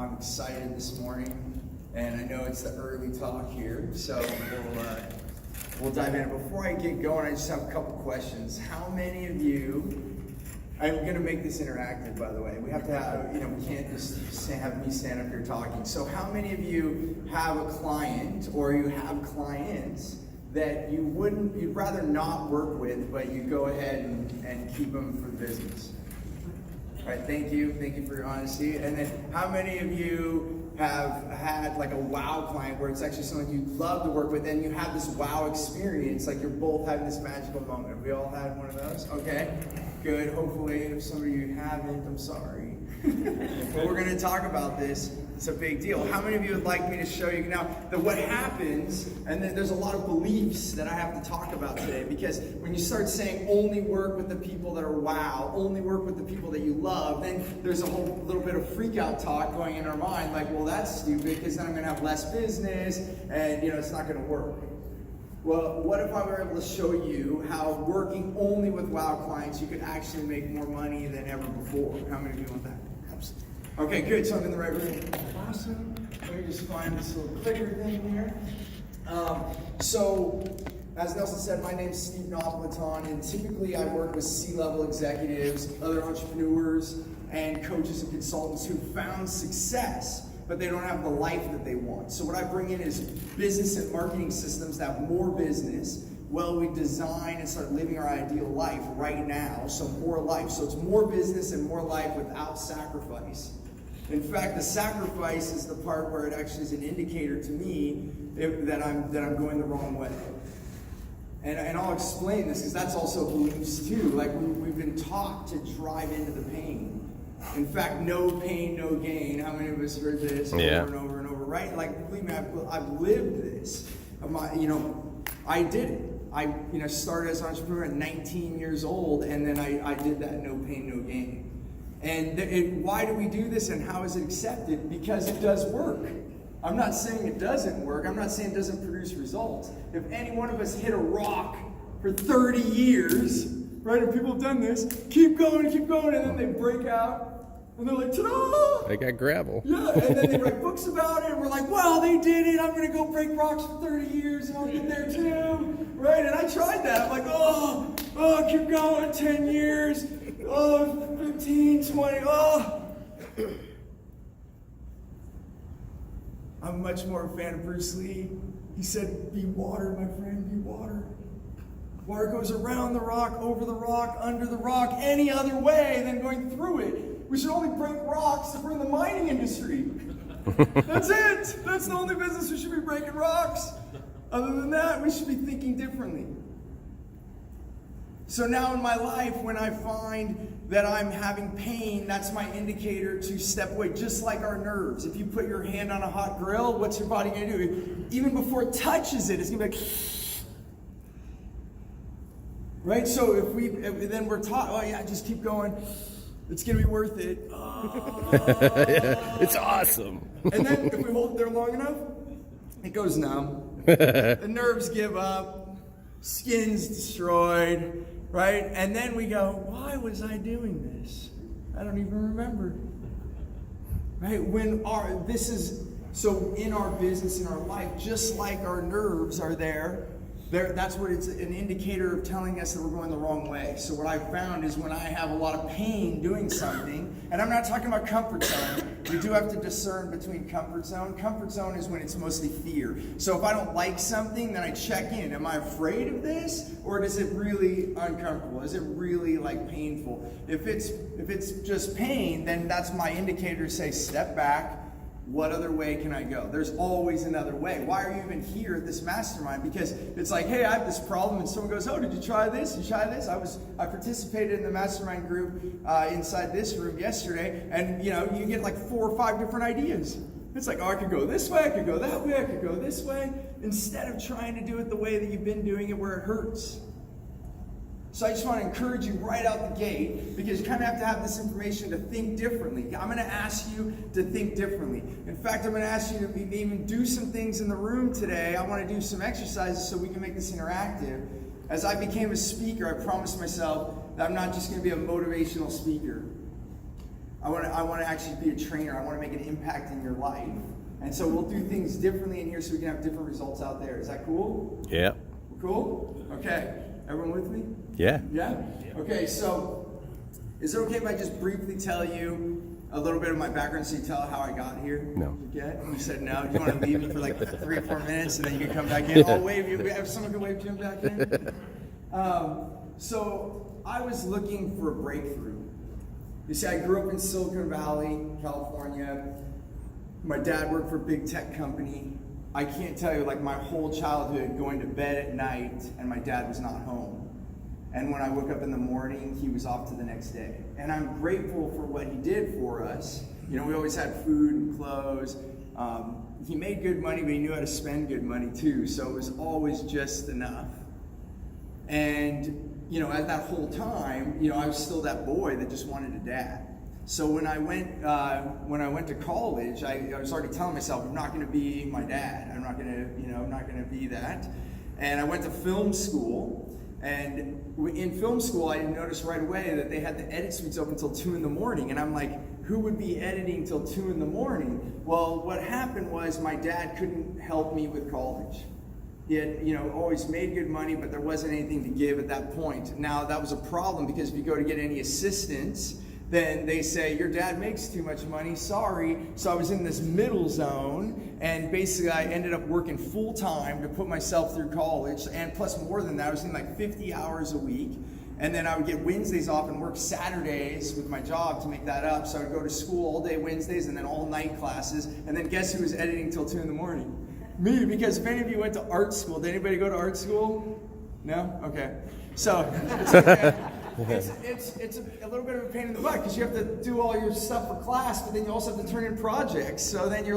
I'm excited this morning, and I know it's the early talk here, so we'll dive in. Before I get going, I just have a couple questions. How many of you, I'm going to make this interactive, by the way. We have to have, we can't just have me stand up here talking. So how many of you have a client, or you have clients that you'd rather not work with, but you go ahead and keep them for the business? All right, thank you for your honesty. And then how many of you have had like a wow client where it's actually someone you love to work with and you have this wow experience, like you're both having this magical moment? Have we all had one of those? Okay, good. Hopefully, if some of you haven't, I'm sorry. But we're going to talk about this. It's a big deal. How many of you would like me to show you now that what happens, and then there's a lot of beliefs that I have to talk about today, because when you start saying only work with the people that are wow, only work with the people that you love, then there's a whole little bit of freak out talk going in our mind, like, well, that's stupid because then I'm going to have less business and it's not going to work. Well, what if I were able to show you how working only with wow clients, you could actually make more money than ever before? How many of you want that? Absolutely. Okay, good. So I'm in the right room. Awesome. Let me just find this little clicker thing here. So, as Nelson said, my name's Steve Napolitan, and typically I work with C-level executives, other entrepreneurs, and coaches and consultants who found success, but they don't have the life that they want. So what I bring in is business and marketing systems that have more business. Well, we design and start living our ideal life right now, so more life. So it's more business and more life without sacrifice. In fact, the sacrifice is the part where it actually is an indicator to me that I'm going the wrong way. And I'll explain this because that's also beliefs too. Like we've been taught to drive into the pain. In fact, no pain, no gain. How many of us heard this over and over and over, right? Like, believe me, I've lived this. I did it. I started as an entrepreneur at 19 years old, and then I did that no pain, no gain. And why do we do this, and how is it accepted? Because it does work. I'm not saying it doesn't work. I'm not saying it doesn't produce results. If any one of us hit a rock for 30 years, right, and people have done this, keep going, and then they break out, and they're like, ta-da! They got gravel. Yeah, and then they write books about it, and we're like, well, they did it. I'm going to go break rocks for 30 years, and I'll get there too, right? And I tried that. I'm like, oh, keep going, 10 years, 15, 20, I'm much more a fan of Bruce Lee. He said, be water, my friend, be water. Water goes around the rock, over the rock, under the rock, any other way than going through it. We should only break rocks if we're in the mining industry. That's it. That's the only business we should be breaking rocks. Other than that, we should be thinking differently. So now in my life, when I find that I'm having pain, that's my indicator to step away, just like our nerves. If you put your hand on a hot grill, what's your body going to do? Even before it touches it, it's going to be like... Right? So then we're taught, oh yeah, just keep going. It's going to be worth it. It's awesome. And then if we hold it there long enough, it goes numb. The nerves give up. Skin's destroyed. Right? And then we go, why was I doing this? I don't even remember. Right? So in our business, in our life, just like our nerves are there, that's what it's an indicator of telling us that we're going the wrong way. So what I found is when I have a lot of pain doing something, and I'm not talking about comfort zone, we do have to discern between comfort zone. Comfort zone is when it's mostly fear. So if I don't like something, then I check in. Am I afraid of this? Or is it really uncomfortable? Is it really like painful? If it's just pain, then that's my indicator to say, step back. What other way can I go? There's always another way. Why are you even here at this mastermind? Because it's like, hey, I have this problem, and someone goes, oh, did you try this? You try this? I participated in the mastermind group inside this room yesterday, and you get like 4 or 5 different ideas. It's like, oh, I could go this way, I could go that way, I could go this way, instead of trying to do it the way that you've been doing it where it hurts. So I just want to encourage you right out the gate, because you kind of have to have this information to think differently. I'm going to ask you to think differently. In fact, I'm going to ask you to even do some things in the room today. I want to do some exercises so we can make this interactive. As I became a speaker, I promised myself that I'm not just going to be a motivational speaker. I want to actually be a trainer. I want to make an impact in your life. And so we'll do things differently in here so we can have different results out there. Is that cool? Yeah. Cool? Okay. Everyone with me? Yeah. Yeah? Okay, so is it okay if I just briefly tell you a little bit of my background so you tell how I got here? No. Okay? You said no. Do you want to leave me for like 3 or 4 minutes and then you can come back in? I'll wave you. If someone can wave Jim back in. So I was looking for a breakthrough. You see, I grew up in Silicon Valley, California. My dad worked for a big tech company. I can't tell you, like, my whole childhood going to bed at night and my dad was not home. And when I woke up in the morning, he was off to the next day. And I'm grateful for what he did for us. You know, we always had food and clothes. He made good money, but he knew how to spend good money too. So it was always just enough. And you know, at that whole time, you know, I was still that boy that just wanted a dad. So when I went to college, I was already telling myself, I'm not going to be my dad. I'm not going to, you know, not going to be that. And I went to film school, and in film school, I noticed right away that they had the edit suites open until 2 in the morning, and I'm like, who would be editing till 2 in the morning? Well, what happened was my dad couldn't help me with college. He had, you know, always made good money, but there wasn't anything to give at that point. Now, that was a problem because if you go to get any assistance, then they say, your dad makes too much money, sorry. So I was in this middle zone, and basically I ended up working full time to put myself through college, and plus more than that, I was in like 50 hours a week. And then I would get Wednesdays off and work Saturdays with my job to make that up. So I would go to school all day Wednesdays and then all night classes. And then guess who was editing till 2 in the morning? Me, because if any of you went to art school, did anybody go to art school? No? Okay. So, it's okay. It's a little bit of a pain in the butt because you have to do all your stuff for class, but then you also have to turn in projects. So then you're like,